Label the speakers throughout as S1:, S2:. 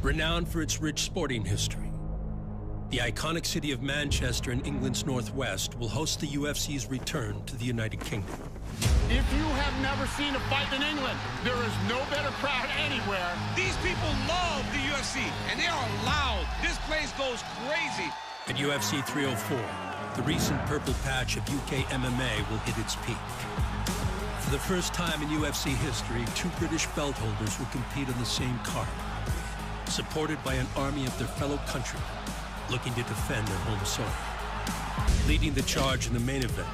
S1: Renowned for its rich sporting history, the iconic city of Manchester in England's northwest will host the UFC's return to the United Kingdom.
S2: If you have never seen a fight in England, there is no better crowd anywhere.
S3: These people love the UFC, and they are loud. This place goes crazy.
S1: At UFC 304, the recent purple patch of UK MMA will hit its peak. For the first time in UFC history, two British belt holders will compete on the same card, supported by an army of their fellow countrymen looking to defend their home soil. Leading the charge in the main event,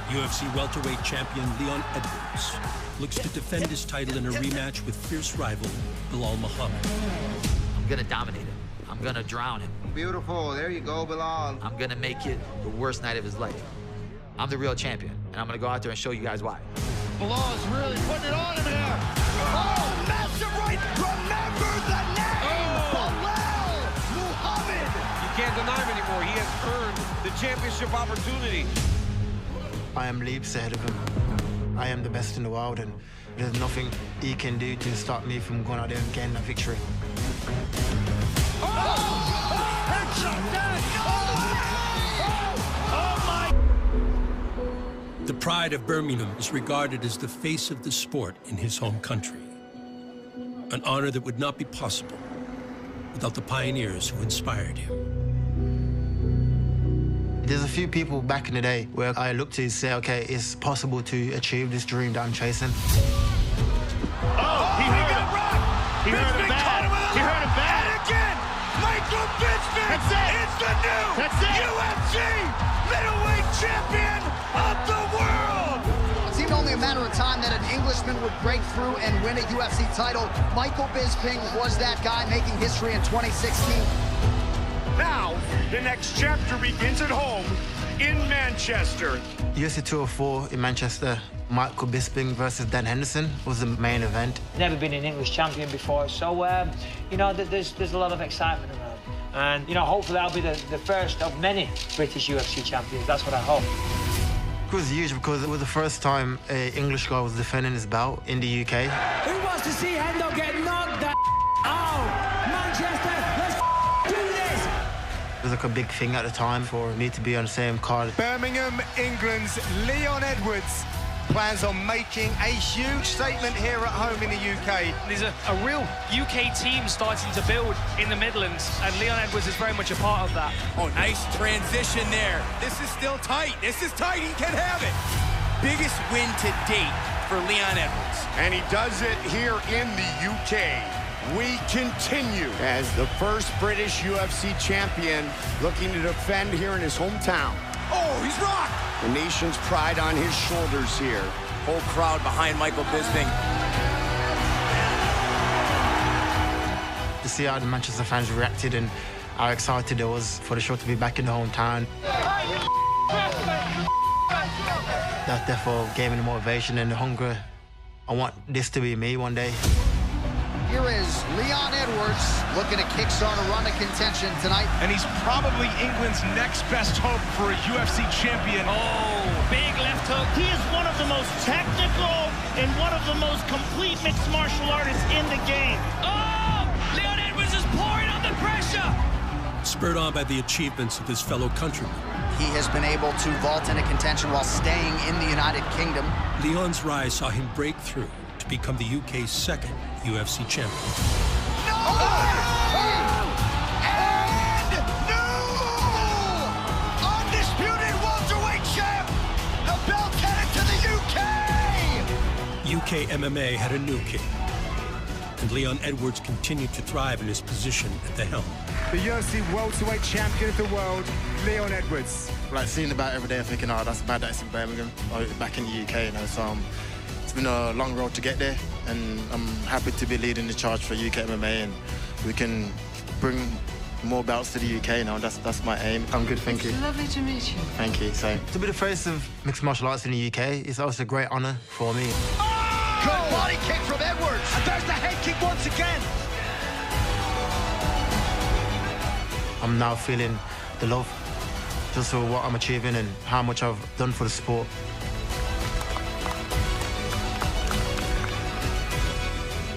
S1: UFC welterweight champion Leon Edwards looks to defend his title in a rematch with fierce rival Belal Muhammad.
S4: I'm gonna dominate him. I'm gonna drown him.
S5: Beautiful, there you go, Belal.
S4: I'm gonna make it the worst night of his life. I'm the real champion, and I'm gonna go out there and show you guys why.
S2: Belal is really putting it on him here. Oh, massive right. Remember the name, Belal Muhammad.
S3: You can't deny him anymore. He has earned the championship opportunity.
S6: I am leaps ahead of him. I am the best in the world, and there's nothing he can do to stop me from going out there and getting that victory.
S1: The pride of Birmingham is regarded as the face of the sport in his home country, an honor that would not be possible without the pioneers who inspired him.
S6: There's a few people back in the day where I look to say, okay, it's possible to achieve this dream that I'm chasing.
S2: Oh, he got rocked.
S7: He heard it bad. He heard it bad.
S2: And again, Michael Bisping.
S7: That's it.
S2: It's the new UFC middleweight champion of the world.
S8: It seemed only a matter of time that an Englishman would break through and win a UFC title. Michael Bisping was that guy, making history in 2016.
S7: Now, the next chapter begins at home in Manchester.
S6: UFC 204 in Manchester, Michael Bisping versus Dan Henderson was the main event.
S9: Never been an English champion before, so, you know, there's a lot of excitement around. And, you know, hopefully I'll be the first of many British UFC champions. That's what I hope.
S6: It was huge because it was the first time an English guy was defending his belt in the UK.
S9: Who wants to see Hendo get knocked the out? Manchester, let's do this!
S6: It was like a big thing at the time for me to be on the same card.
S10: Birmingham, England's Leon Edwards plans on making a huge statement here at home in the UK.
S11: There's a real UK team starting to build in the Midlands, and Leon Edwards is very much a part of that.
S3: Oh, nice transition there. This is still tight. This is tight. He can have it. Biggest win to date for Leon Edwards.
S7: And he does it here in the UK. We continue as the first British UFC champion looking to defend here in his hometown.
S3: Oh, he's rocked.
S7: The nation's pride on his shoulders here.
S3: Whole crowd behind Michael Bisping.
S6: To see how the Manchester fans reacted and how excited it was for the show to be back in the hometown. That therefore gave me the motivation and the hunger. I want this to be me one day.
S8: Here is Leon Edwards looking to kickstart a run of contention tonight.
S7: And he's probably England's next best hope for a UFC champion.
S11: Oh, big left hook.
S12: He is one of the most technical and one of the most complete mixed martial artists in the game.
S11: Oh, Leon Edwards is pouring on the pressure.
S1: Spurred on by the achievements of his fellow countrymen,
S8: He has been able to vault into contention while staying in the United Kingdom.
S1: Leon's rise saw him break through to become the UK's second UFC champion.
S2: And new undisputed welterweight champ. The belt headed to the UK.
S1: UK MMA had a new king, and Leon Edwards continued to thrive in his position at the helm.
S10: The UFC welterweight champion of the world, Leon Edwards.
S6: Like seeing the bout every day, I'm thinking, oh, that's bad, that's in Birmingham, or back in the UK, you know, so it's been a long road to get there, and I'm happy to be leading the charge for UK MMA, and we can bring more belts to the UK now. That's my aim. I'm good, thank you.
S13: It's lovely to meet you.
S6: Thank you. So to be the face of mixed martial arts in the UK is also a great honour for me.
S2: Oh! Good body kick from Edwards. And there's the head kick once again.
S6: I'm now feeling the love just for what I'm achieving and how much I've done for the sport.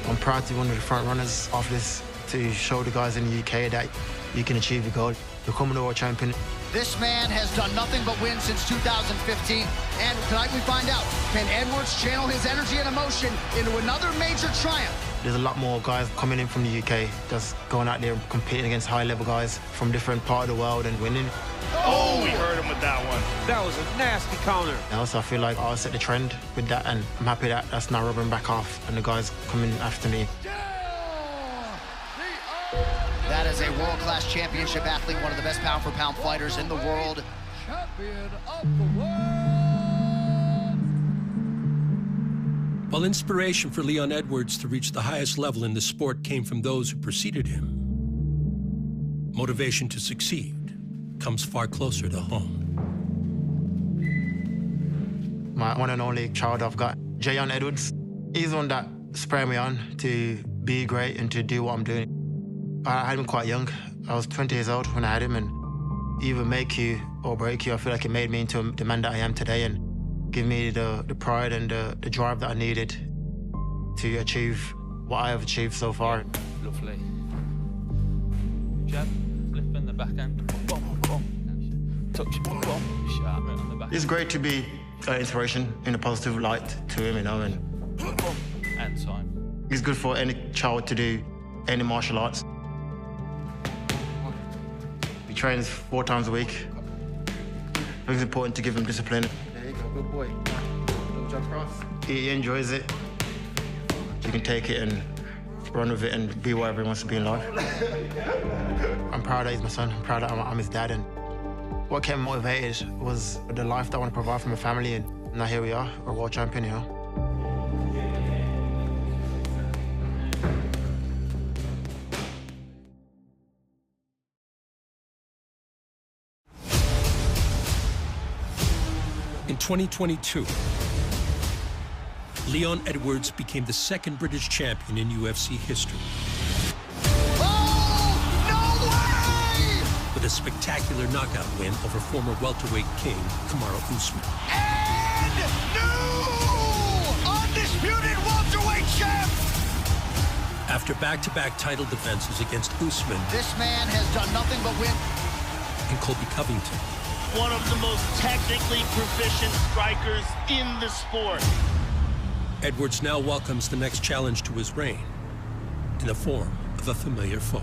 S6: I'm proud to be one of the front runners of this to show the guys in the UK that you can achieve your goal, becoming a world champion.
S8: This man has done nothing but win since 2015. And tonight we find out, can Edwards channel his energy and emotion into another major triumph?
S6: There's a lot more guys coming in from the UK that's going out there and competing against high-level guys from different parts of the world and winning.
S12: Oh, we heard him with that one.
S13: That was a nasty counter.
S6: Now, so I feel like I'll set the trend with that, and I'm happy that that's now rubbing back off and the guys coming after me.
S8: That is a world-class championship athlete, one of the best pound-for-pound fighters in the world.
S2: Champion of the world.
S1: While inspiration for Leon Edwards to reach the highest level in the sport came from those who preceded him, motivation to succeed comes far closer to home.
S6: My one and only child I've got, Leon Edwards, he's the one that spurred me on to be great and to do what I'm doing. I had him quite young. I was 20 years old when I had him, and either make you or break you. I feel like it made me into the man that I am today and give me the pride and the drive that I needed to achieve what I have achieved so far.
S14: Lovely. Jab, flip in the backhand. Boom, boom. Touch, boom, boom. Sharp right on the back.
S6: It's great to be an inspiration in a positive light to him, you know, and
S14: And time.
S6: it's good for any child to do any martial arts. He trains 4 times a week. It's important to give him discipline. There you go, good boy. Little jump cross. He enjoys it. You can take it and run with it and be whatever he wants to be in life. I'm proud that he's my son. I'm proud that I'm his dad. And what kept me motivated was the life that I want to provide for my family. And now here we are, a world champion, you know.
S1: In 2022, Leon Edwards became the second British champion in UFC history.
S2: Oh, no way!
S1: With a spectacular knockout win over former welterweight king Kamaru Usman.
S2: And new undisputed welterweight champ!
S1: After back-to-back title defenses against Usman
S8: This man has done nothing but win.
S1: and Colby Covington,
S12: One of the most technically proficient strikers in the sport.
S1: Edwards now welcomes the next challenge to his reign in the form of a familiar foe.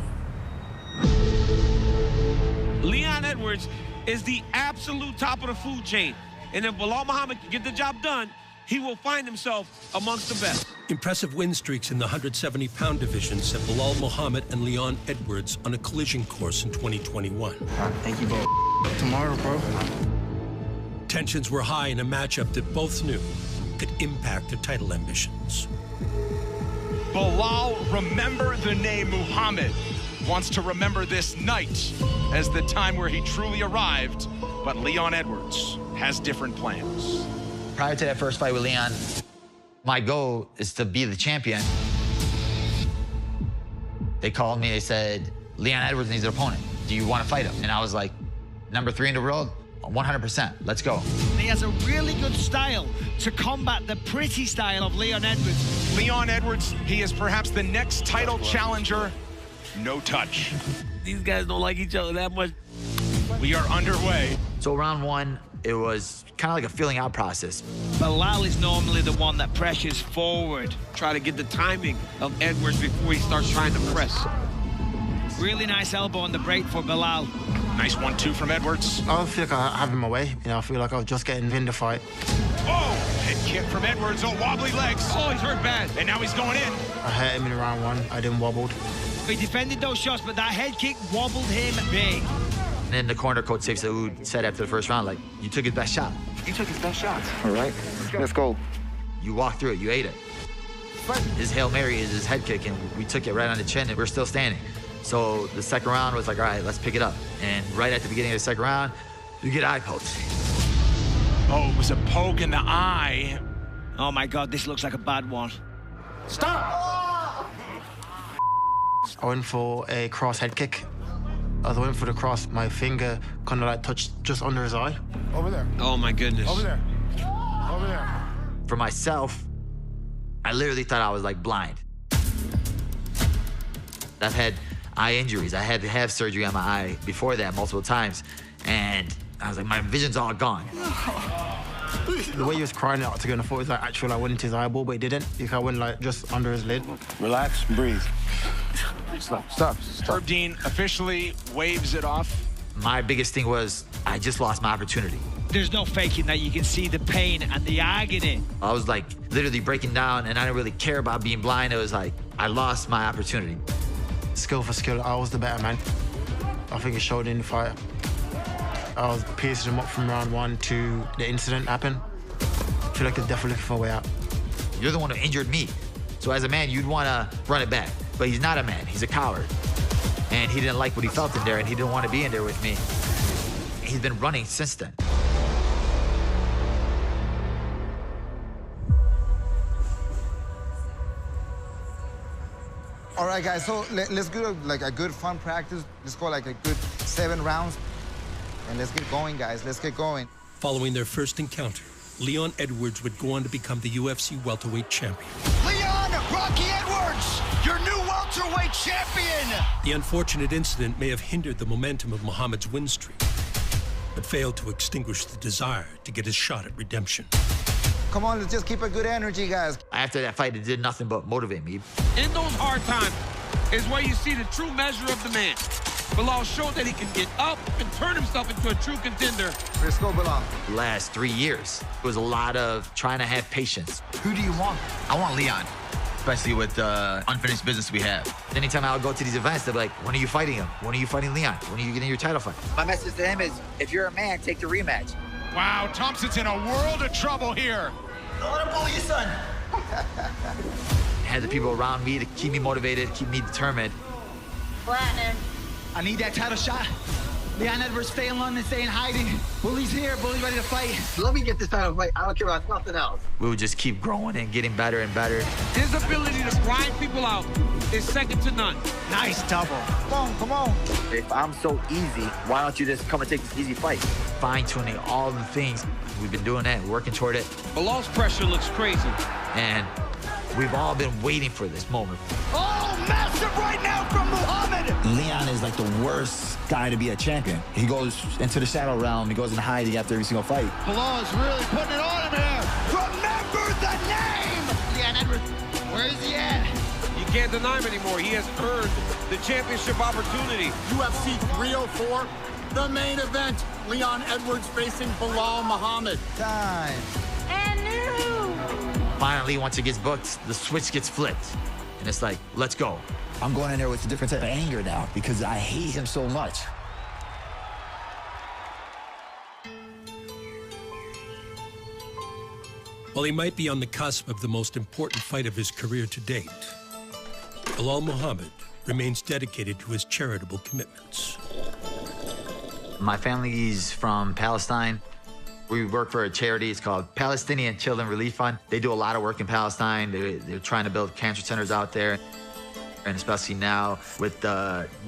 S13: Leon Edwards is the absolute top of the food chain. And if Belal Muhammad can get the job done, he will find himself amongst the best.
S1: Impressive win streaks in the 170-pound division set Belal Muhammad and Leon Edwards on a collision course in 2021.
S6: Thank you, bro. Tomorrow, bro.
S1: Tensions were high in a matchup that both knew could impact their title ambitions.
S15: Belal, remember the name Muhammad, wants to remember this night as the time where he truly arrived, but Leon Edwards has different plans.
S4: Prior to that first fight with Leon, my goal is to be the champion. They called me, they said, Leon Edwards needs an opponent. Do you want to fight him? And I was like, number 3 in the world, 100%, let's go.
S12: He has a really good style to combat the pretty style of Leon Edwards.
S15: Leon Edwards, he is perhaps the next title challenger. No touch.
S13: These guys don't like each other that much.
S15: We are underway.
S4: So round 1, it was kind of like a feeling out process.
S13: Belal is normally the one that pressures forward. Try to get the timing of Edwards before he starts trying to press.
S12: Really nice elbow on the break for Belal.
S15: Nice 1-2 from Edwards.
S6: I don't feel like I have him away. You know, I feel like I was just getting in the fight.
S15: Oh, head kick from Edwards. Oh, wobbly legs.
S13: Oh, he's hurt bad.
S15: And now he's going in.
S6: I hurt him in round 1. I didn't wobble.
S12: He defended those shots, but that head kick wobbled him big.
S4: And then the corner coach Saif Saud said after the first round, like, you took his best shot.
S5: You took his best shot. All right, let's go.
S4: You walked through it, you ate it. His Hail Mary is his head kick, and we took it right on the chin, and we're still standing. So the second round was like, all right, let's pick it up. And right at the beginning of the second round, you get eye pokes.
S15: Oh, it was a poke in the eye.
S12: Oh my God, this looks like a bad one.
S6: Stop! I went for a cross head kick. As I went for the cross, my finger kind of like touched just under his eye.
S10: Over there.
S13: Oh my goodness.
S10: Over there. Over there.
S4: For myself, I literally thought I was like blind. I've had eye injuries. I had to have surgery on my eye before that multiple times. And I was like, my vision's all gone.
S6: The way he was crying out to go in the thought was like actually I went into his eyeball, but he didn't. He kind of went like just under his lid.
S10: Relax, breathe. Stop.
S15: Herb Dean officially waves it off.
S4: My biggest thing was I just lost my opportunity.
S16: There's no faking that. You can see the pain and the agony.
S4: I was like literally breaking down, and I didn't really care about being blind. It was like I lost my opportunity.
S6: Skill for skill, I was the better man. I think it showed in the fight. I was piecing him up from round 1 to the incident happened. I feel like they're definitely looking for a way out.
S4: You're the one who injured me. So as a man, you'd want to run it back. But he's not a man, he's a coward. And he didn't like what he felt in there, and he didn't want to be in there with me. He's been running since then.
S5: All right, guys, so let's do like a good fun practice. Let's go like a good 7 rounds. And let's get going, guys. Let's get going.
S1: Following their first encounter, Leon Edwards would go on to become the UFC welterweight champion.
S2: Leon Rocky Edwards, your new welterweight champion.
S1: The unfortunate incident may have hindered the momentum of Muhammad's win streak, but failed to extinguish the desire to get his shot at redemption.
S5: Come on, let's just keep a good energy, guys.
S4: After that fight, it did nothing but motivate me.
S13: In those hard times is where you see the true measure of the man. Belal showed that he can get up and turn himself into a true contender.
S5: Let's go, Belal.
S4: The last 3 years, it was a lot of trying to have patience.
S17: Who do you want? I want Leon, especially with the unfinished business we have.
S4: Anytime I would go to these events, they'd be like, when are you fighting him? When are you fighting Leon? When are you getting your title fight?
S18: My message to him is, if you're a man, take the rematch.
S15: Wow, Thompson's in a world of trouble here.
S18: Don't let him bully your son.
S4: I had the people around me to keep me motivated, keep me determined.
S8: Platinum. I need that title shot. Leon Edwards, stay in London, stay in hiding. Bully's here, Bully's ready to fight.
S18: Let me get this title fight. I don't care about nothing else.
S4: We would just keep growing and getting better and better.
S13: His ability to grind people out is second to none.
S8: Nice double.
S5: Come on.
S18: If I'm so easy, why don't you just come and take this easy fight?
S4: Fine-tuning all the things. We've been doing that, working toward it.
S13: Belal's pressure looks crazy.
S4: And we've all been waiting for this moment.
S2: Oh, massive right now from Muhammad.
S17: Leon is like the worst guy to be a champion. He goes into the shadow realm. He goes in hiding after every single fight.
S2: Belal is really putting it on him here. Remember the name.
S8: Leon Edwards, where is he at?
S13: You can't deny him anymore. He has earned the championship opportunity.
S7: UFC 304, the main event. Leon Edwards facing Belal Muhammad.
S5: Time.
S8: And new.
S4: Finally, once it gets booked, the switch gets flipped. And it's like, let's go.
S17: I'm going in there with a different type of anger now because I hate him so much.
S1: While he might be on the cusp of the most important fight of his career to date, Belal Muhammad remains dedicated to his charitable commitments.
S4: My family's from Palestine. We work for a charity. It's called Palestinian Children Relief Fund. They do a lot of work in Palestine. They're trying to build cancer centers out there. And especially now with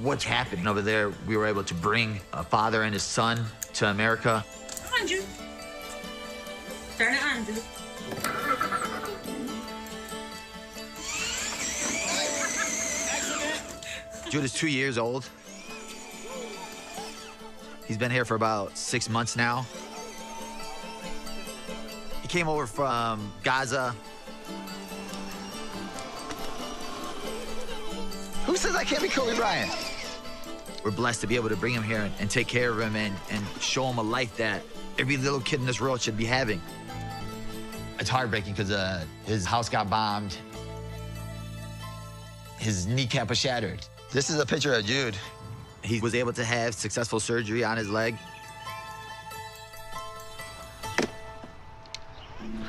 S4: what's happening over there, we were able to bring a father and his son to America.
S19: Andrew. Turn it on, dude.
S4: Jude is 2 years old. He's been here for about 6 months now. He came over from Gaza.
S18: Who says I can't be Kobe Bryant?
S4: We're blessed to be able to bring him here and take care of him and show him a life that every little kid in this world should be having. It's heartbreaking because his house got bombed. His kneecap was shattered. This is a picture of Jude. He was able to have successful surgery on his leg.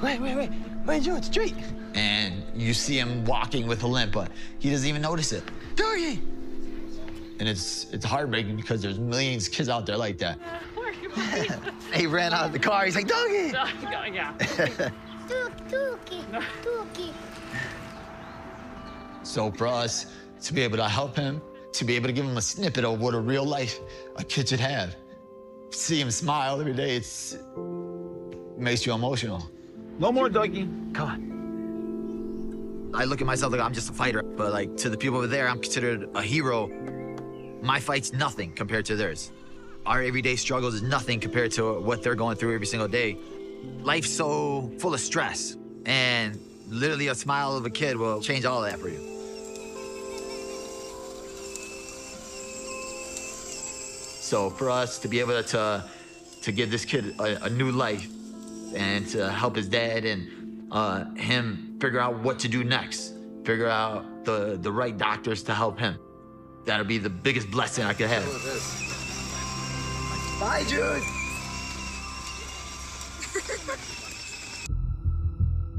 S18: Wait, Jude, straight.
S4: And you see him walking with a limp, but he doesn't even notice it.
S18: Doggy!
S4: And it's heartbreaking because there's millions of kids out there like that.
S18: He ran out of the car. He's like, Doggy!
S19: Yeah.
S18: Dookie.
S4: So for us to be able to help him, to be able to give him a snippet of what a real life a kid should have, see him smile every day, it makes you emotional.
S18: No more, Dougie. Come on.
S4: I look at myself like I'm just a fighter, but like to the people over there, I'm considered a hero. My fight's nothing compared to theirs. Our everyday struggles is nothing compared to what they're going through every single day. Life's so full of stress, and literally a smile of a kid will change all of that for you. So for us to be able to give this kid a new life and to help his dad and him figure out what to do next, figure out the right doctors to help him, that'll be the biggest blessing I could have.
S2: Bye, Jude.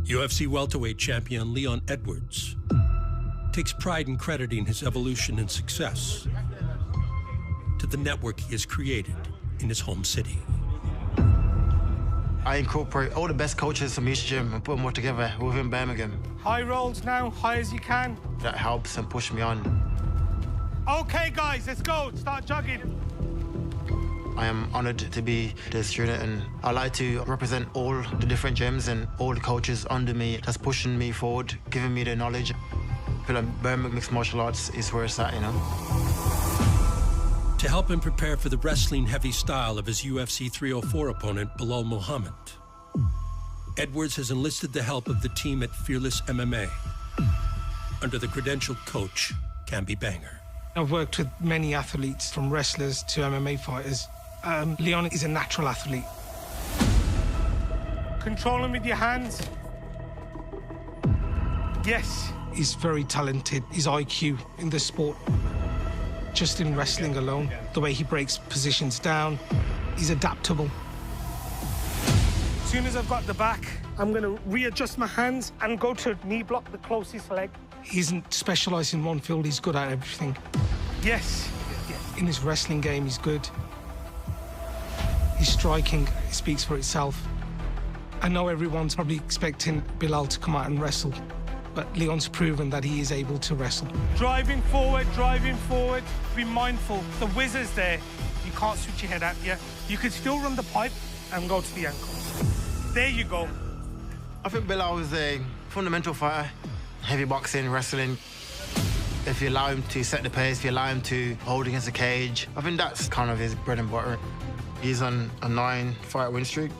S1: UFC welterweight champion Leon Edwards takes pride in crediting his evolution and success to the network he has created in his home city.
S6: I incorporate all the best coaches from each gym and put them all together within Birmingham.
S20: High rolls now, high as you can.
S6: That helps and push me on.
S20: Okay, guys, let's go. Start jogging.
S6: I am honored to be the student, and I like to represent all the different gyms and all the coaches under me that's pushing me forward, giving me the knowledge. I feel like Birmingham Mixed Martial Arts is where it's at, you know.
S1: To help him prepare for the wrestling-heavy style of his UFC 304 opponent, Belal Muhammad, Edwards has enlisted the help of the team at Fearless MMA under the credentialed coach, Camby Banger.
S20: I've worked with many athletes, from wrestlers to MMA fighters. Leon is a natural athlete. Control him with your hands. Yes. He's very talented. His IQ in the sport, just in wrestling alone, the way he breaks positions down, he's adaptable. As soon as I've got the back, I'm going to readjust my hands and go to knee block the closest leg. He isn't specialised in one field, he's good at everything. Yes. In his wrestling game, he's good. His striking speaks for itself. I know everyone's probably expecting Belal to come out and wrestle, but Leon's proven that he is able to wrestle. Driving forward, be mindful. The whizzer's there. You can't switch your head out yet. You can still run the pipe and go to the ankle. There you go.
S6: I think Belal is a fundamental fighter. Heavy boxing, wrestling. If you allow him to set the pace, if you allow him to hold against the cage, I think that's kind of his bread and butter. He's on a 9-fight win streak,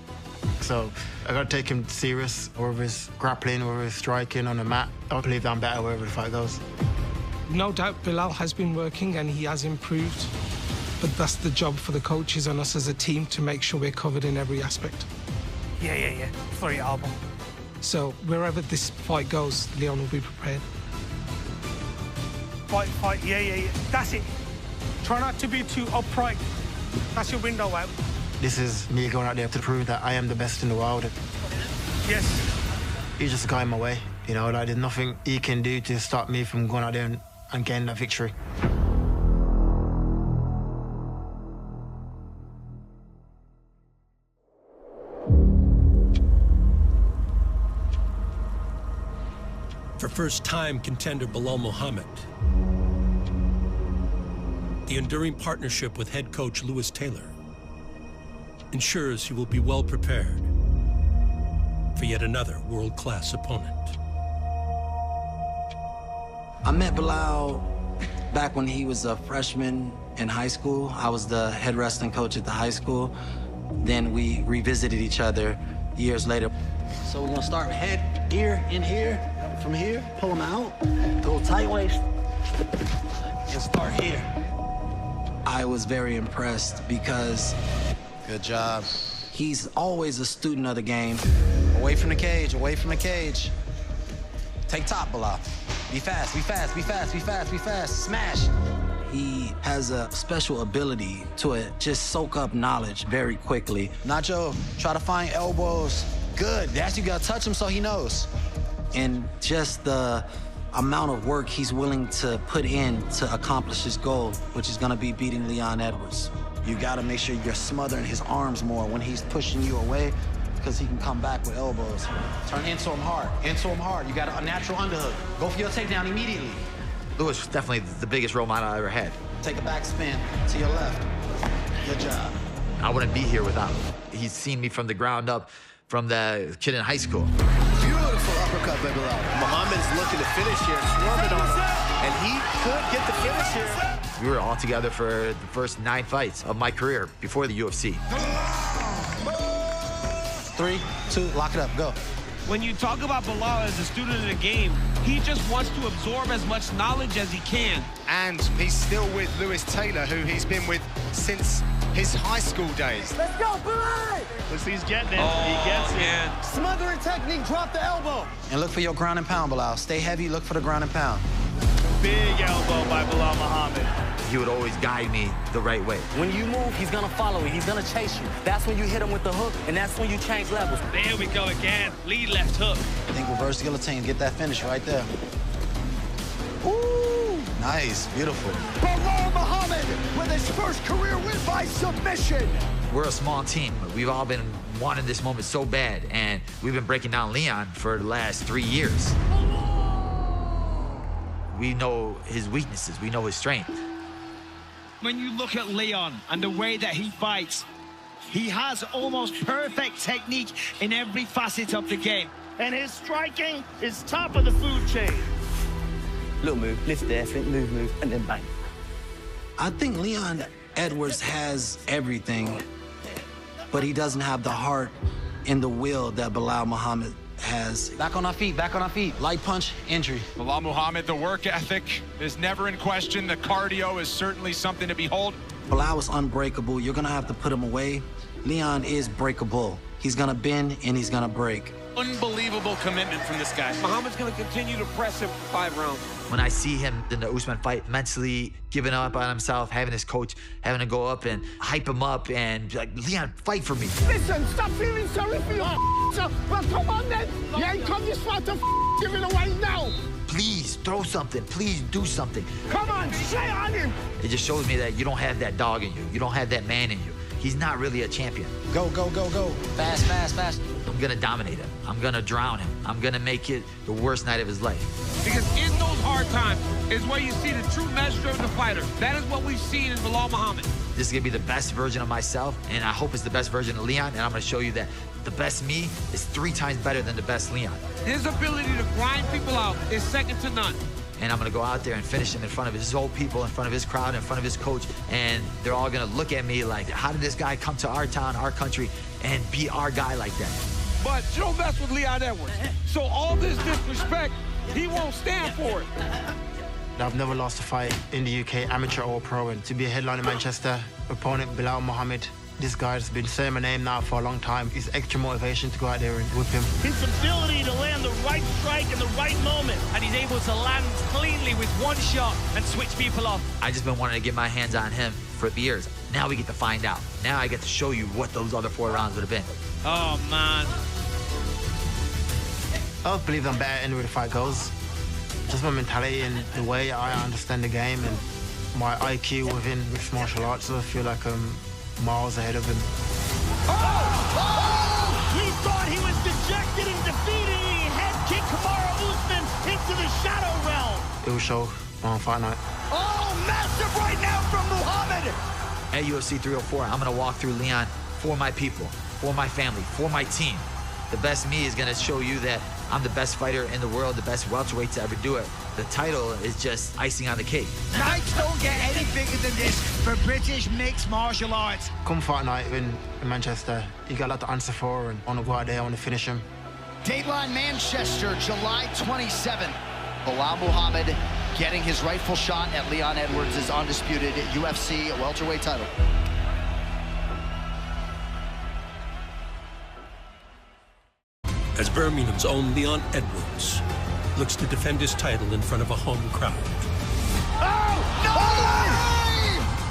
S6: so I gotta take him serious, whether it's grappling, whether it's striking on the mat. I believe that I'm better wherever the fight goes.
S20: No doubt Belal has been working and he has improved, but that's the job for the coaches and us as a team to make sure we're covered in every aspect. Yeah. For your album. So wherever this fight goes, Leon will be prepared. Fight, yeah. That's it. Try not to be too upright. That's your window out.
S6: This is me going out there to prove that I am the best in the world.
S20: Yes.
S6: He's just a guy in my way, you know, like there's nothing he can do to stop me from going out there and getting that victory.
S1: For first-time contender Belal Muhammad, the enduring partnership with head coach Lewis Taylor ensures he will be well prepared for yet another world-class opponent.
S21: I met Belal back when he was a freshman in high school. I was the head wrestling coach at the high school. Then we revisited each other years later. So we're gonna start with head here, in here, from here, pull him out, go tight waist, and start here. I was very impressed because...
S22: Good job.
S21: He's always a student of the game.
S22: Away from the cage, away from the cage. Take top, Belal. Be fast, be fast. Smash.
S21: He has a special ability to just soak up knowledge very quickly.
S22: Nacho, try to find elbows. Good, that's you gotta touch him so he knows.
S21: And just the amount of work he's willing to put in to accomplish his goal, which is gonna be beating Leon Edwards.
S22: You gotta make sure you're smothering his arms more when he's pushing you away, because he can come back with elbows. Turn into him hard. You got a natural underhook. Go for your takedown immediately.
S4: Lewis was definitely the biggest role model I ever had.
S22: Take a back spin to your left. Good job.
S4: I wouldn't be here without him. He's seen me from the ground up, from the kid in high school.
S2: Beautiful.
S22: Beautiful uppercut by Belal.
S7: Muhammad's looking to finish here, swarming on him, and he could get the finish here.
S4: We were all together for the first 9 fights of my career before the UFC.
S22: 3, 2, lock it up, go.
S13: When you talk about Belal as a student in the game, he just wants to absorb as much knowledge as he can.
S10: And he's still with Lewis Taylor, who he's been with since his high school days.
S2: Let's go, Belal!
S12: He's getting it. He gets it.
S2: Smothering technique, drop the elbow.
S21: And look for your ground and pound, Belal. Stay heavy, look for the ground and pound.
S12: Big elbow by Belal Muhammad.
S4: He would always guide me the right way.
S18: When you move, he's gonna follow you. He's gonna chase you. That's when you hit him with the hook, and that's when you change levels.
S11: There we go again. Lead left hook.
S21: I think reverse guillotine, get that finish right there. Ooh, nice, beautiful.
S2: Belal Muhammad with his first career win by submission.
S4: We're a small team. We've all been wanting this moment so bad, and we've been breaking down Leon for the last 3 years. We know his weaknesses. We know his strength.
S16: When you look at Leon and the way that he fights, he has almost perfect technique in every facet of the game.
S12: And his striking is top of the food chain.
S18: Little move, lift there, think, move, and then bang.
S21: I think Leon Edwards has everything, but he doesn't have the heart and the will that Belal Muhammad has. Back on our feet, back on our feet. Light punch, injury.
S15: Belal Muhammad, the work ethic is never in question. The cardio is certainly something to behold.
S21: Belal is unbreakable. You're gonna have to put him away. Leon is breakable. He's gonna bend and he's gonna break.
S15: Unbelievable commitment from this guy.
S13: Muhammad's going to continue to press him for 5 rounds.
S4: When I see him in the Usman fight, mentally giving up on himself, having his coach having to go up and hype him up and be like, Leon, fight for me.
S2: Listen, stop feeling sorry for yourself. Well, come on then. You ain't come this far to give it away now.
S4: Please throw something. Please do something.
S2: Come on, stay on him.
S4: It just shows me that you don't have that dog in you. You don't have that man in you. He's not really a champion.
S21: Go, go, go, go. Fast, fast, fast.
S4: I'm gonna dominate him. I'm gonna drown him. I'm gonna make it the worst night of his life.
S13: Because in those hard times is where you see the true measure of the fighter. That is what we've seen in Belal Muhammad.
S4: This is gonna be the best version of myself, and I hope it's the best version of Leon, and I'm gonna show you that the best me is 3 times better than the best Leon.
S13: His ability to grind people out is second to none.
S4: And I'm gonna go out there and finish him in front of his whole people, in front of his crowd, in front of his coach, and they're all gonna look at me like, how did this guy come to our town, our country, and be our guy like that?
S13: But you don't mess with Leon Edwards. So all this disrespect, he won't stand for it.
S6: I've never lost a fight in the UK, amateur or pro, and to be a headline in Manchester, opponent Belal Muhammad, this guy's been saying my name now for a long time. It's extra motivation to go out there and whip him.
S12: His ability to land the right strike in the right moment.
S16: And he's able to land cleanly with one shot and switch people off.
S4: I just been wanting to get my hands on him for years. Now we get to find out. Now I get to show you what those other 4 rounds would have been.
S16: Oh, man.
S6: I believe I'm better anywhere the fight goes. Just my mentality and the way I understand the game and my IQ within mixed martial arts. I feel like I'm miles ahead of him.
S12: He thought he was dejected and defeated. He head kicked Kamaru Usman into the shadow realm.
S6: It will show on fight night.
S2: Oh, massive right now from Muhammad.
S4: At UFC 304, I'm gonna walk through Leon for my people, for my family, for my team. The best me is gonna show you that I'm the best fighter in the world, the best welterweight to ever do it. The title is just icing on the cake.
S16: Nights don't get any bigger than this for British mixed martial arts.
S6: Come fight night in Manchester, you got a lot to answer for, and I want to go out there, I want to finish him.
S8: Dateline Manchester, July 27th. Belal Muhammad getting his rightful shot at Leon Edwards' undisputed UFC welterweight title.
S1: As Birmingham's own Leon Edwards looks to defend his title in front of a home crowd.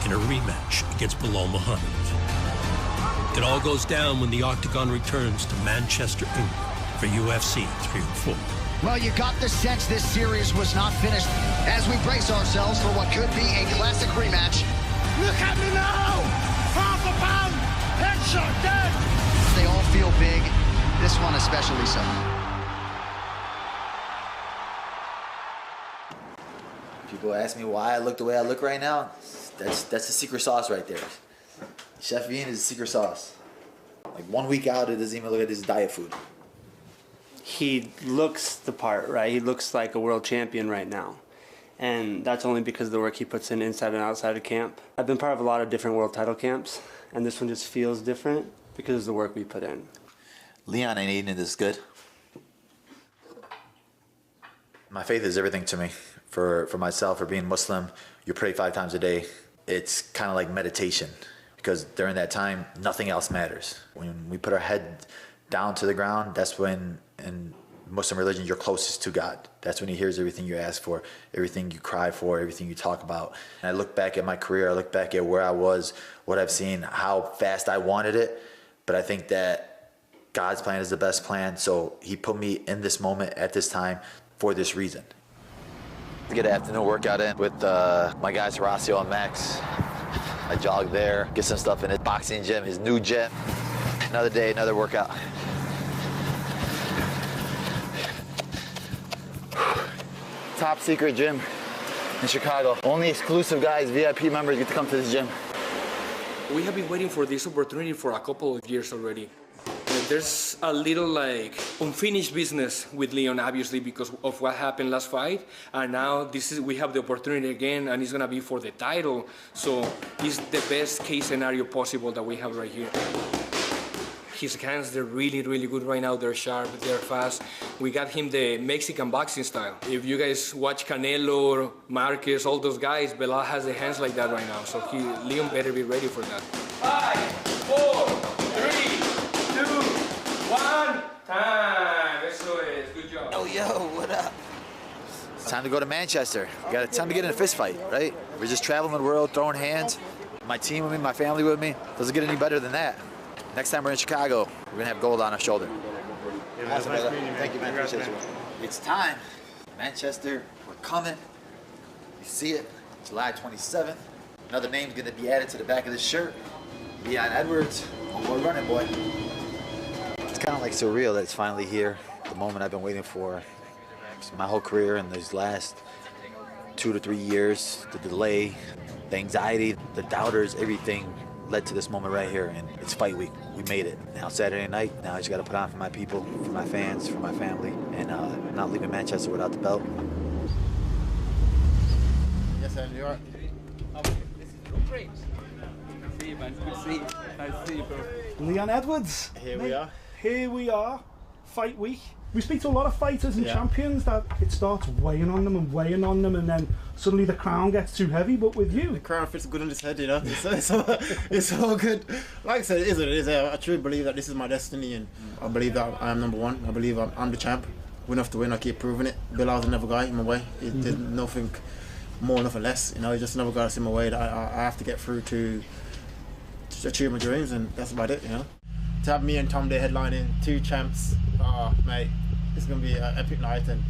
S1: In a rematch against Belal Muhammad. It all goes down when the octagon returns to Manchester, England for UFC 304.
S8: Well, you got the sense this series was not finished as we brace ourselves for what could be a classic rematch.
S2: Look at me now! Half a pound! Headshot dead!
S8: They all feel big. This one especially so.
S4: People ask me why I look the way I look right now. That's the secret sauce right there. Chef Ian is the secret sauce. Like 1 week out, it doesn't even look like this is diet food.
S3: he looks the part, right? He looks like a world champion right now. And that's only because of the work he puts in inside and outside of camp. I've been part of a lot of different world title camps, and this one just feels different because of the work we put in.
S4: Leon ain't eating this good. My faith is everything to me. For myself, for being Muslim, you pray 5 times a day. It's kind of like meditation, because during that time, nothing else matters. When we put our head down to the ground, that's when, in Muslim religion, you're closest to God. That's when he hears everything you ask for, everything you cry for, everything you talk about. And I look back at my career, I look back at where I was, what I've seen, how fast I wanted it, but I think that God's plan is the best plan, so he put me in this moment at this time for this reason. To get an afternoon workout in with my guys Horacio and Max. I jog there, get some stuff in his boxing gym, his new gym. Another day, another workout. Top secret gym in Chicago. Only exclusive guys, VIP members get to come to this gym.
S9: We have been waiting for this opportunity for a couple of years already. There's a little like unfinished business with Leon, obviously, because of what happened last fight, and now we have the opportunity again, and it's gonna be for the title. So it's the best case scenario possible that we have right here. His hands, they're really, really good right now. They're sharp, they're fast. We got him the Mexican boxing style. If you guys watch Canelo, Marquez, all those guys, Belal has the hands like that right now. So Leon better be ready for that. 5, 4, 3, 2, 1, time. Eso es. Good job.
S4: Oh, yo, what up? It's time to go to Manchester. It's time to get in a fist fight, right? We're just traveling the world, throwing hands. My team with me, my family with me. Doesn't get any better than that. Next time we're in Chicago, we're gonna have gold on our shoulder. Awesome, brother. Thank you, man. Appreciate you. It's time. Manchester, we're coming. You see it, July 27th. Another name's gonna be added to the back of this shirt. Leon Edwards. We're running, boy. It's kind of like surreal that it's finally here. The moment I've been waiting for my whole career, in these last 2 to 3 years. The delay, the anxiety, the doubters, everything led to this moment right here, and it's fight week. We made it. Now Saturday night, now I just got to put on for my people, for my fans, for my family, and not leaving Manchester without the belt.
S6: Yes, sir, you're right.
S23: Great. Good to see you, man. Good to see you. Nice to see you, bro.
S24: Leon Edwards.
S6: Here we are.
S24: Here we are. Fight week. We speak to a lot of fighters and champions that it starts weighing on them, and then suddenly the crown gets too heavy. But with you,
S6: the crown fits good on his head, you know. It's all good. Like I said, it is what it is. I truly believe that this is my destiny, and I believe that I am number one. I believe I'm the champ. Win after win, I keep proving it. Belal's another guy in my way. He did nothing more, nothing less. You know, he's just another guy that's in my way that I have to get through to achieve my dreams, and that's about it, you know. To have me and Tom there headlining, 2 champs, mate, it's going to be an epic night, and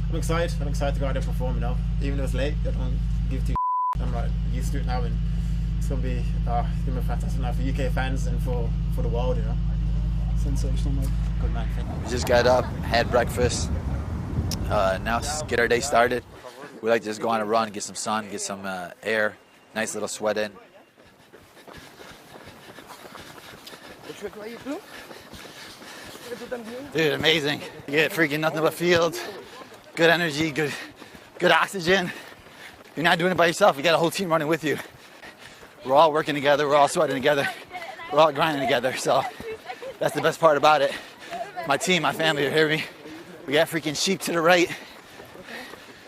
S6: I'm excited. I'm excited to go out there and perform, you know. Even though it's late, I don't give 2 I'm like used to it now, and it's going to be a fantastic night for UK fans and for the world, you know.
S24: Sensational, mate.
S6: Good man.
S4: We just got up, had breakfast. Now get our day started. We like to just go on a run, get some sun, get some air, nice little sweat in. Dude, amazing. You get freaking nothing but field, good energy, good oxygen. You're not doing it by yourself, you got a whole team running with you. We're all working together, we're all sweating together, we're all grinding together, so that's the best part about it. My team, my family are here with me. We got freaking sheep to the right,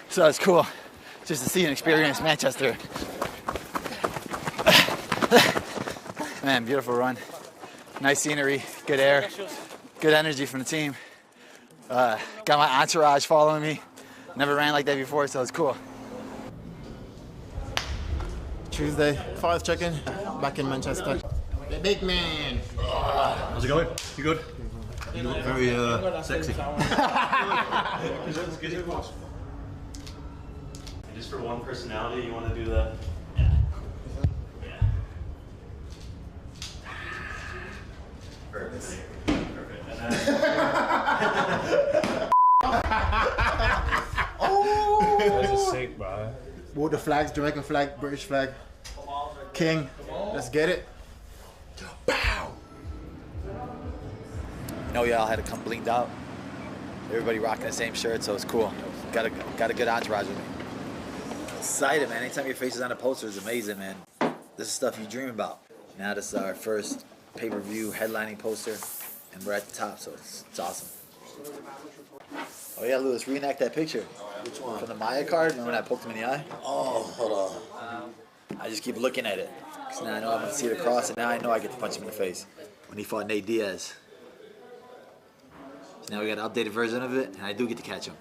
S4: so it's cool just to see and experience Manchester. Man, beautiful run. Nice scenery, good air, good energy from the team. Got my entourage following me. Never ran like that before, so it's cool.
S6: Tuesday, fires check-in, back in Manchester. The big man.
S25: How's it going? You good? You look very sexy.
S26: Just for one personality, you want to do that? Perfect. And then...
S6: Oh!
S25: That's a sick, bro.
S6: What the flags? Jamaican flag, British flag, King. Let's get it. Bow.
S4: You know, y'all had to come blinged out. everybody rocking the same shirt, so it's cool. Got a good entourage with me. Excited, man. Anytime your face is on a poster is amazing, man. This is stuff you dream about. Now this is our first pay-per-view headlining poster, and we're at the top, so it's awesome. Oh yeah, Lewis, reenact that picture. Which one? From the Maya card. Remember when I poked him in the eye?
S22: Oh, hold on.
S4: I just keep looking at it. Because now I know I'm going to see it across, and now I know I get to punch him in the face. When he fought Nate Diaz. So now we got an updated version of it, and I do get to catch him.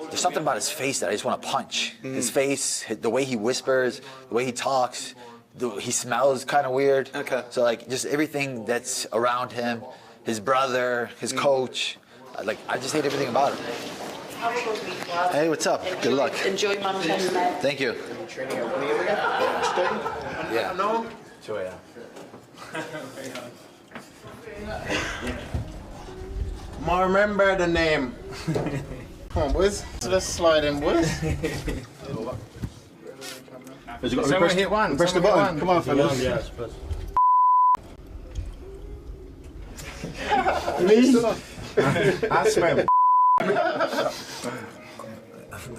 S4: There's something about his face that I just want to punch. His face, the way he whispers, the way he talks, he smells kind of weird. Okay. So like just everything that's around him, his brother, his coach, like I just hate everything about him. Hey, what's up? Good luck.
S5: Enjoy Manchester.
S4: Thank you. Yeah.
S22: No.
S4: Sure, yeah.
S22: I remember the name. Come on, boys. So let's slide in, boys. Someone hit one. Press the button. Come on, fellas.
S25: Yeah,
S22: Me? I smell it.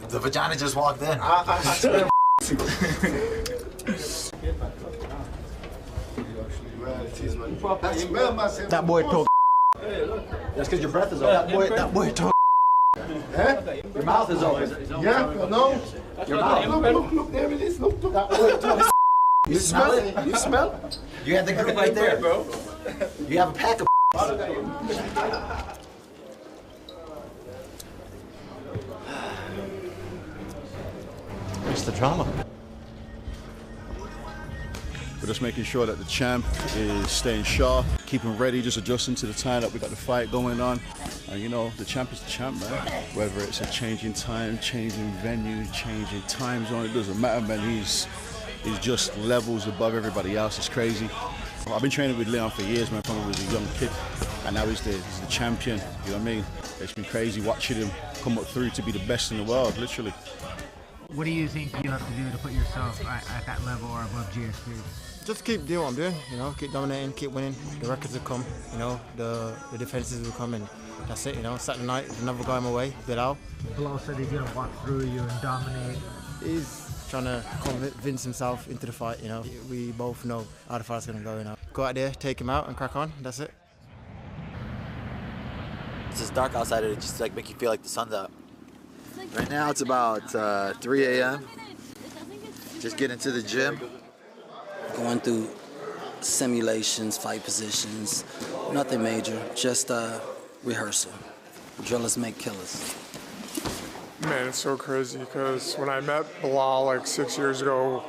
S4: The vagina just walked in.
S22: I smell that boy told.
S25: That's because your breath is off.
S22: That boy told.
S25: Your mouth is off.
S22: Yeah, no.
S25: Your mouth.
S22: Look, there it is. Look, that boy told. You smell it? You smell it?
S4: You have the group right there, bro. You have a pack of.
S22: It's the drama.
S25: We're just making sure that the champ is staying sharp, keeping ready, just adjusting to the time that we got the fight going on. And you know, the champ is the champ, man. Whether it's a change in time, change in venue, change in time zone, it doesn't matter, man. He's just levels above everybody else. It's crazy. I've been training with Leon for years, man, from when he was a young kid. And now he's the champion, you know what I mean? It's been crazy watching him come up through to be the best in the world, literally.
S7: What do you think you have to do to put yourself at that level or above GSP?
S22: Just keep doing what I'm doing, you know, keep dominating, keep winning. The records will come, you know, the defenses will come, and that's it, you know. Saturday night, another guy in my way, Belal.
S7: Belal said he's going to walk through you and dominate.
S22: He's trying to convince himself into the fight, you know. We both know how the fight's going to go, you know. Go out there, take him out and crack on, that's it.
S4: It's just dark outside, it just like make you feel like the sun's out. Right now it's about 3 a.m. Just getting to the gym.
S21: Going through simulations, fight positions, nothing major, just rehearsal. Drillers make killers.
S14: Man, it's so crazy because when I met Belal like 6 years ago,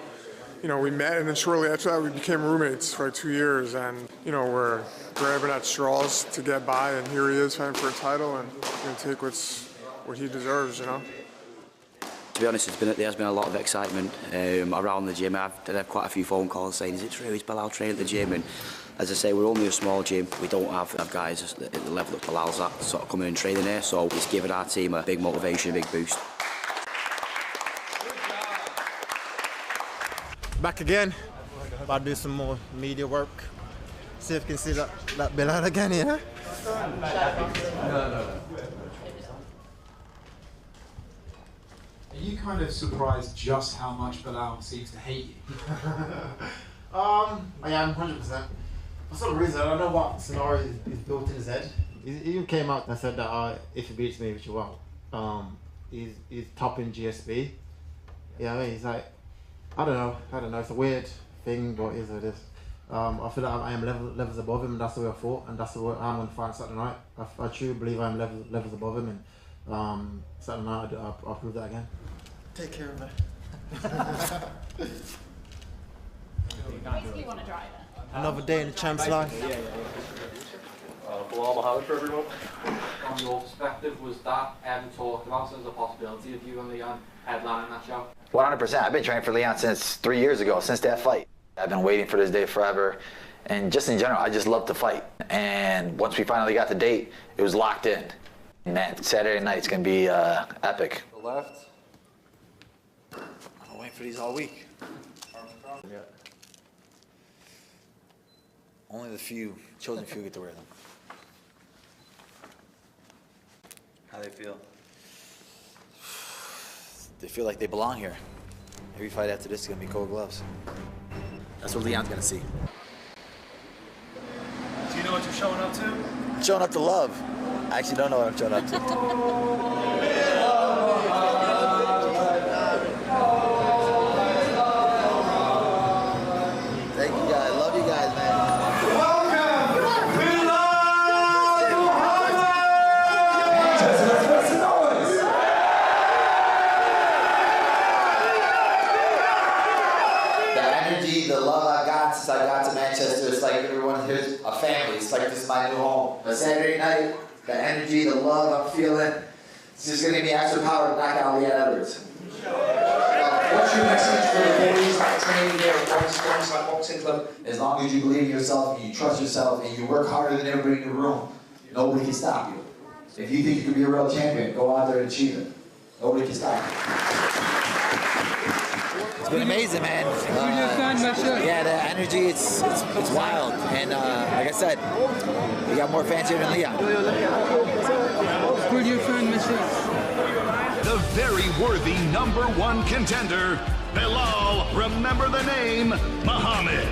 S14: you know, we met, and then shortly after that we became roommates for like 2 years, and you know, we're grabbing at straws to get by, and here he is fighting for a title, and he's gonna take what he deserves, you know.
S17: To be honest, there's been a lot of excitement around the gym. I've had quite a few phone calls saying, is it true, is Belal training at the gym? And as I say, we're only a small gym. We don't have guys at the level that Belal's at sort of coming and training here, so it's given our team a big motivation, a big boost.
S22: Back again. About to do some more media work. See if we can see that Belal again, yeah?
S19: No. Are you kind of surprised just how much Belal seems to hate you?
S22: I am 100%. For some reason, I don't know what scenario is built in his head. He even came out and said that if he beats me, which he won't, he's topping GSP. Yeah, he's like, I don't know. It's a weird thing, but it is what it is. I feel like I am levels above him, and that's the way I fought, and that's the way I'm going to fight Saturday night. I truly believe I am levels above him, and Saturday night I'll prove that again. Take care of it.
S5: Basically want to drive it.
S22: Another day in the champ's life.
S26: Belal Muhammad for everyone.
S20: From your perspective, was that ever talked about as a possibility of you and Leon headlining that show?
S4: 100%. I've been training for Leon since 3 years ago, since that fight. I've been waiting for this day forever. And just in general, I just love to fight. And once we finally got the date, it was locked in. And that Saturday night's going to be epic.
S26: The left.
S4: I've been waiting for these all week.
S26: Yeah.
S4: Only the chosen few get to wear them. How do they feel? They feel like they belong here. Every fight after this is gonna be gold gloves. That's what Leon's gonna see.
S5: Do you know what you're showing up to?
S4: I'm showing up to love. I actually don't know what I'm showing up to. Thank you guys. Love you guys, man. The love I got since I got to Manchester, it's like everyone here's a family. It's like this is my new home. But Saturday night, the energy, the love I'm feeling, it's just gonna give me extra power to knock out Leonedwards.
S19: What's your message for the boys that are training there at Welterweight Boxing Club?
S4: As long as you believe in yourself and you trust yourself and you work harder than everybody in the room, nobody can stop you. If you think you can be a real champion, go out there and achieve it. Nobody can stop you. It's been amazing, man. Yeah, the energy, it's wild. And like I said, we got more fans here than Leon.
S10: The very worthy #1 contender, Belal, remember the name, Muhammad.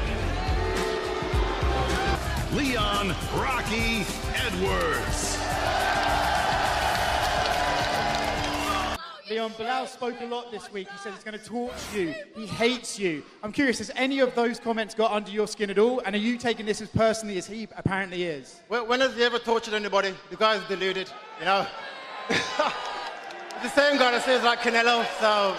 S10: Leon Rocky Edwards.
S11: Leon, Belal spoke a lot this week. He said he's going to torch you. He hates you. I'm curious, has any of those comments got under your skin at all? And are you taking this as personally as he apparently is?
S22: When has he ever tortured anybody? The guy's deluded, you know? The same guy that says like Canelo, so...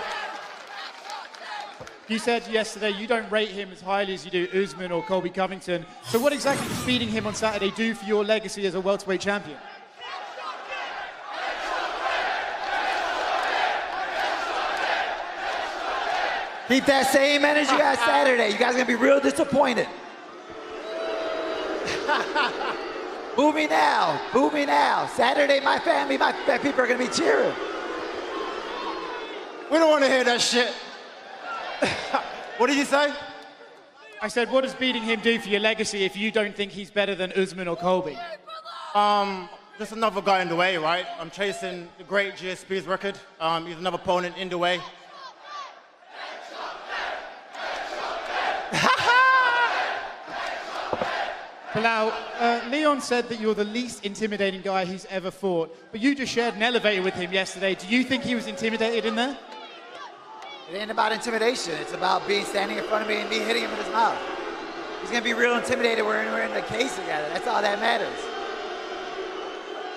S11: You said yesterday you don't rate him as highly as you do Usman or Colby Covington. So what exactly does beating him on Saturday do for your legacy as a welterweight champion?
S4: Keep that same energy as Saturday. You guys are going to be real disappointed. Boo me now. Boo me now. Saturday, my family, my people are going to be cheering.
S22: We don't want to hear that shit. What did you say?
S11: I said, what does beating him do for your legacy if you don't think he's better than Usman or Colby?
S22: Just another guy in the way, right? I'm chasing the great GSP's record. He's another opponent in the way.
S11: Belal, Leon said that you're the least intimidating guy he's ever fought, but you just shared an elevator with him yesterday. Do you think he was intimidated in there?
S4: It ain't about intimidation. It's about being standing in front of me and me hitting him in his mouth. He's going to be real intimidated when we're in the case together. That's all that matters.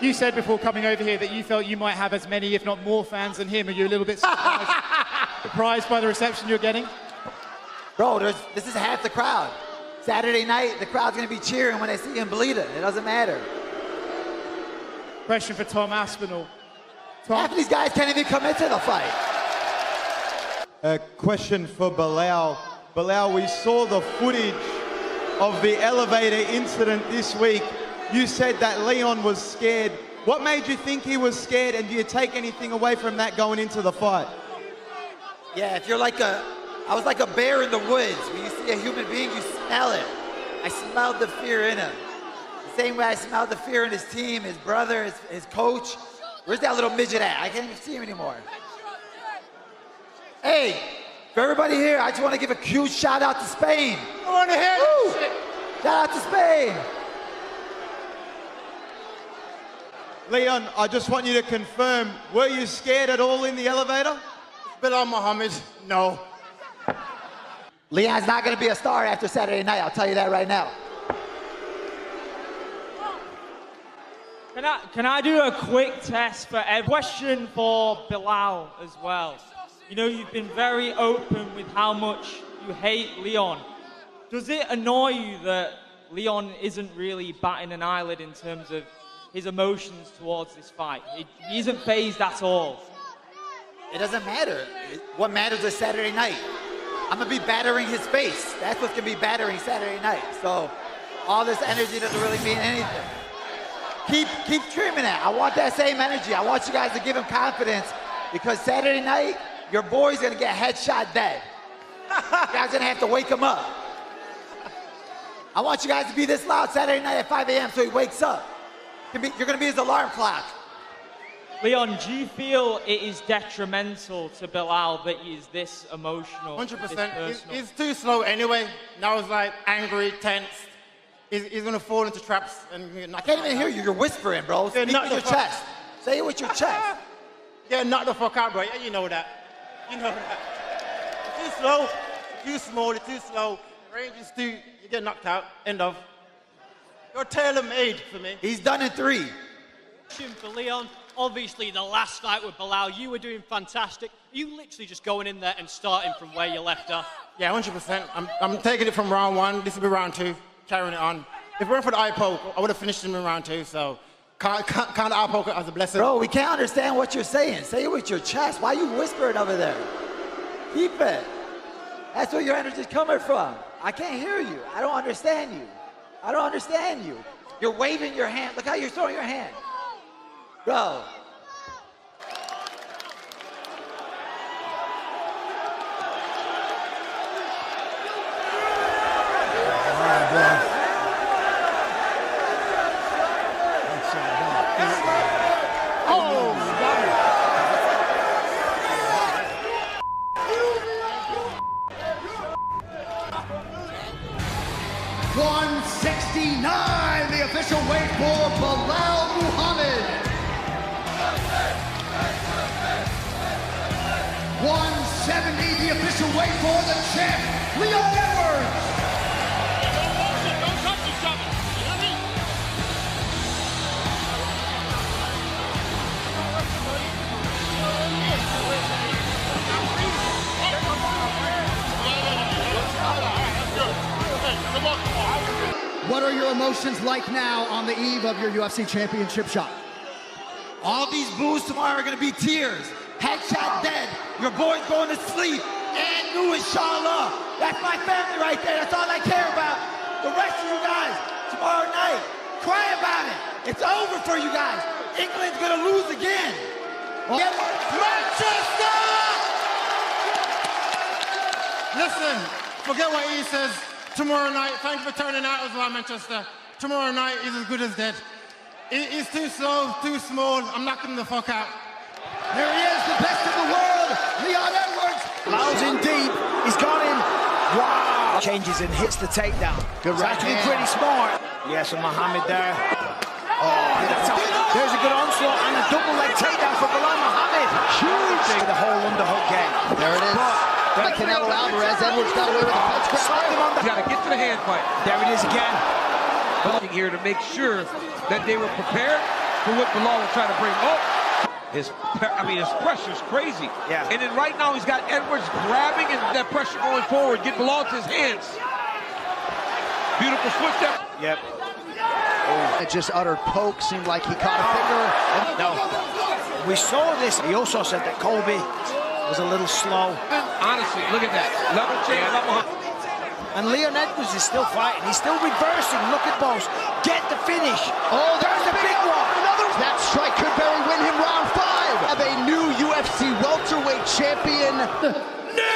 S11: You said before coming over here that you felt you might have as many, if not more, fans than him. Are you a little bit surprised by the reception you're getting?
S4: Bro, this is half the crowd. Saturday night, the crowd's going to be cheering when they see him bleeding. It doesn't matter.
S11: Question for Tom Aspinall. Tom?
S4: Half of these guys can't even come into the fight.
S13: A question for Belal. Belal, we saw the footage of the elevator incident this week. You said that Leon was scared. What made you think he was scared, and do you take anything away from that going into the fight?
S4: Yeah, if you're like I was like a bear in the woods. When you see a human being, you smell it. I smelled the fear in him. The same way I smelled the fear in his team, his brother, his coach. Where's that little midget at? I can't even see him anymore. Hey, for everybody here, I just want to give a huge shout out to Spain.
S22: I want to hear that shit.
S4: Shout out to Spain.
S13: Leon, I just want you to confirm, were you scared at all in the elevator?
S22: Belal Muhammad, no.
S4: Leon's not going to be a star after Saturday night, I'll tell you that right now.
S15: Can I do a quick test for a question for Belal as well? You know, you've been very open with how much you hate Leon. Does it annoy you that Leon isn't really batting an eyelid in terms of his emotions towards this fight? He isn't fazed at all.
S4: It doesn't matter. What matters is Saturday night. I'm going to be battering his face. That's what's going to be battering Saturday night. So all this energy doesn't really mean anything. Keep dreaming that. I want that same energy. I want you guys to give him confidence, because Saturday night, your boy's going to get headshot dead. You guys are going to have to wake him up. I want you guys to be this loud Saturday night at 5 a.m. so he wakes up. You're going to be his alarm clock.
S15: Leon, do you feel it is detrimental to Belal that he is this emotional?
S22: 100%. He's too slow anyway. Now he's like angry, tense. He's gonna fall into traps and
S4: I can't even hear you. You're whispering, bro. Speak with your chest. Say it with your chest.
S22: Yeah, knock the fuck out, bro. Yeah, you know that. You know that. Too slow, too small, too slow. Range is too. You get knocked out. End of. You're tailor-made for me.
S4: He's done in 3.
S1: For Leon, obviously the last fight with Belal, you were doing fantastic. You literally just going in there and starting from where you left off.
S22: Yeah, 100%. I'm taking it from round 1. This will be round 2. Carrying it on. If it weren't for the eye poke, I would have finished him in round 2. So can't eye poke it as a blessing.
S4: Bro, we can't understand what you're saying. Say it with your chest. Why are you whispering over there? Keep it. That's where your energy's coming from. I can't hear you. I don't understand you. I don't understand you. You're waving your hand. Look how you're throwing your hand. Bro. All
S2: right, bro.
S8: The official weight for Belal Muhammad. 170, the official weight for the champ, Leonedwards.
S12: Don't touch each other. You know what I mean?
S8: What are your emotions like now on the eve of your UFC championship shot?
S4: All these boos tomorrow are gonna be tears. Headshot dead. Your boy's going to sleep. And you, inshallah. That's my family right there. That's all I care about. The rest of you guys, tomorrow night, cry about it. It's over for you guys. England's gonna lose again.
S22: Manchester! Listen, forget what he says. Tomorrow night, thanks for turning out as well, Manchester. Tomorrow night, he's as good as dead. He's too slow, too small. I'm knocking him the fuck out.
S8: There he is, the best in the world, Leonedwards.
S16: Belal's in deep. He's gone in. Wow. Changes and hits the takedown. Good right hand. Actually pretty smart. Yes, and Muhammad there. Oh, there's a good onslaught and a double leg takedown for Belal Muhammad. Huge. The whole underhook game.
S8: There it is. Canelo Alvarez, Edwards got away with a punch grab.
S18: Got to get to the hand fight.
S16: There it is again.
S18: Here to make sure that they were prepared for what Belal was trying to bring up. His pressure's crazy.
S16: Yeah.
S18: And then right now he's got Edwards grabbing and that pressure going forward, get Belal to his hands. Beautiful switch there.
S16: Yep.
S8: Oh. It just uttered poke, seemed like he caught a finger.
S16: No. We saw this. He also said that Colby was a little slow.
S18: Honestly, look at that. Level change, level.
S16: And Leonedwards is still fighting. He's still reversing. Look at those. Get the finish.
S8: Oh,
S16: there's a big one.
S8: That strike could very win him round 5. Have a new UFC welterweight champion. No!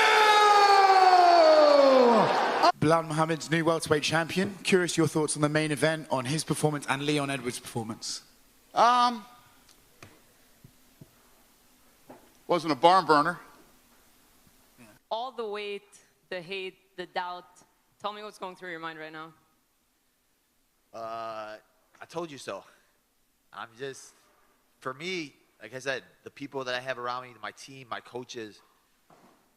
S19: Belal Muhammad's new welterweight champion. Curious your thoughts on the main event, on his performance and Leonedwards' performance.
S12: Wasn't a barn burner.
S27: All the weight, the hate, the doubt. Tell me what's going through your mind right now.
S4: I told you so. I'm just, for me, like I said, the people that I have around me, my team, my coaches,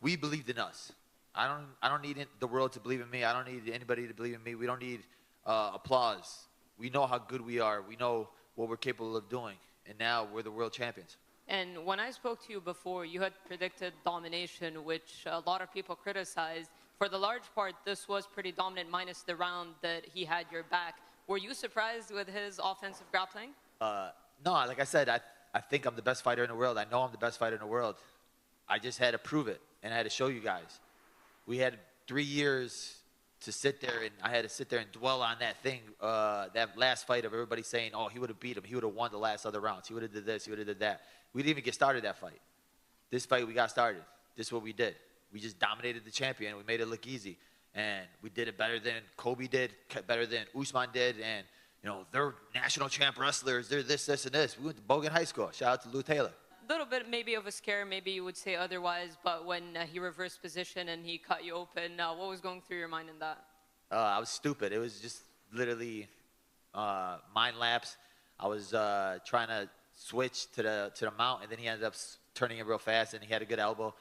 S4: we believed in us. I don't need the world to believe in me. I don't need anybody to believe in me. We don't need applause. We know how good we are. We know what we're capable of doing. And now we're the world champions.
S27: And when I spoke to you before, you had predicted domination, which a lot of people criticized. For the large part, this was pretty dominant, minus the round that he had your back. Were you surprised with his offensive grappling?
S4: No, like I said, I think I'm the best fighter in the world. I know I'm the best fighter in the world. I just had to prove it, and I had to show you guys. We had 3 years to sit there, and I had to sit there and dwell on that thing, that last fight of everybody saying, oh, he would have beat him. He would have won the last other rounds. He would have did this. He would have did that. We didn't even get started that fight. This fight, we got started. This is what we did. We just dominated the champion. We made it look easy. And we did it better than Kobe did, better than Usman did. And, you know, they're national champ wrestlers. They're this, this, and this. We went to Bogan High School. Shout out to Lou Taylor.
S27: A little bit maybe of a scare, maybe you would say otherwise, but when he reversed position and he cut you open, what was going through your mind in that?
S4: I was stupid. It was just literally mind lapse. I was trying to switch to the mount, and then he ended up turning it real fast, and he had a good elbow.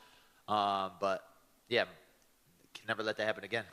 S4: But yeah, can never let that happen again.